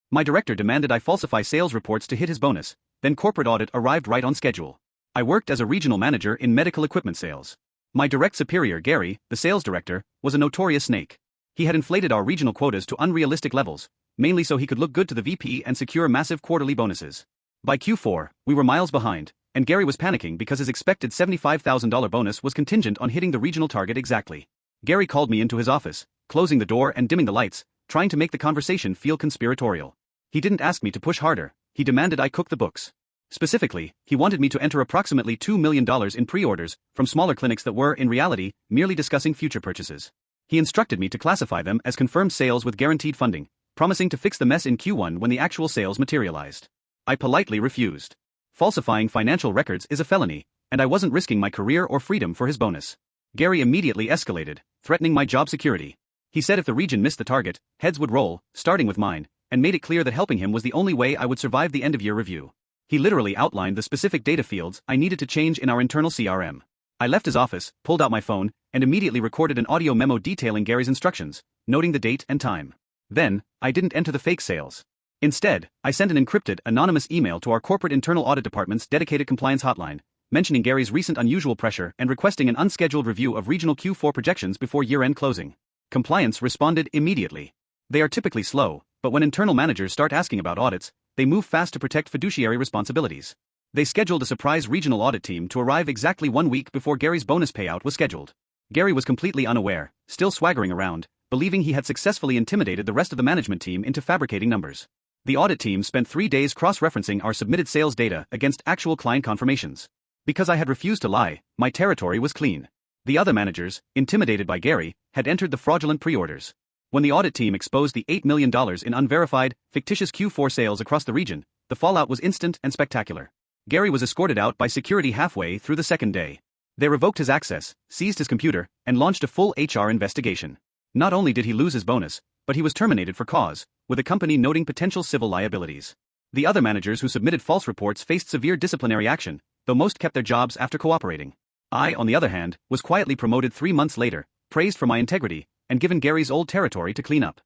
My director demanded I falsify sales reports to hit his bonus, then corporate audit arrived right on schedule. I worked as a regional manager in medical equipment sales. My direct superior, Gary, the sales director, was a notorious snake. He had inflated our regional quotas to unrealistic levels, mainly so he could look good to the VP and secure massive quarterly bonuses. By Q4, we were miles behind, and Gary was panicking because his expected $75,000 bonus was contingent on hitting the regional target exactly. Gary called me into his office, closing the door and dimming the lights, trying to make the conversation feel conspiratorial. He didn't ask me to push harder, he demanded I cook the books. Specifically, he wanted me to enter approximately $2 million in pre-orders from smaller clinics that were, in reality, merely discussing future purchases. He instructed me to classify them as confirmed sales with guaranteed funding, promising to fix the mess in Q1 when the actual sales materialized. I politely refused. Falsifying financial records is a felony, and I wasn't risking my career or freedom for his bonus. Gary immediately escalated, threatening my job security. He said if the region missed the target, heads would roll, starting with mine, and made it clear that helping him was the only way I would survive the end-of-year review. He literally outlined the specific data fields I needed to change in our internal CRM. I left his office, pulled out my phone, and immediately recorded an audio memo detailing Gary's instructions, noting the date and time. Then, I didn't enter the fake sales. Instead, I sent an encrypted, anonymous email to our corporate internal audit department's dedicated compliance hotline, mentioning Gary's recent unusual pressure and requesting an unscheduled review of regional Q4 projections before year-end closing. Compliance responded immediately. They are typically slow, but when internal managers start asking about audits, they move fast to protect fiduciary responsibilities. They scheduled a surprise regional audit team to arrive exactly 1 week before Gary's bonus payout was scheduled. Gary was completely unaware, still swaggering around, believing he had successfully intimidated the rest of the management team into fabricating numbers. The audit team spent 3 days cross-referencing our submitted sales data against actual client confirmations. Because I had refused to lie, my territory was clean. The other managers, intimidated by Gary, had entered the fraudulent pre-orders. When the audit team exposed the $8 million in unverified, fictitious Q4 sales across the region, the fallout was instant and spectacular. Gary was escorted out by security halfway through the second day. They revoked his access, seized his computer, and launched a full HR investigation. Not only did he lose his bonus, but he was terminated for cause, with the company noting potential civil liabilities. The other managers who submitted false reports faced severe disciplinary action, though most kept their jobs after cooperating. I, on the other hand, was quietly promoted 3 months later, praised for my integrity, and given Gary's old territory to clean up.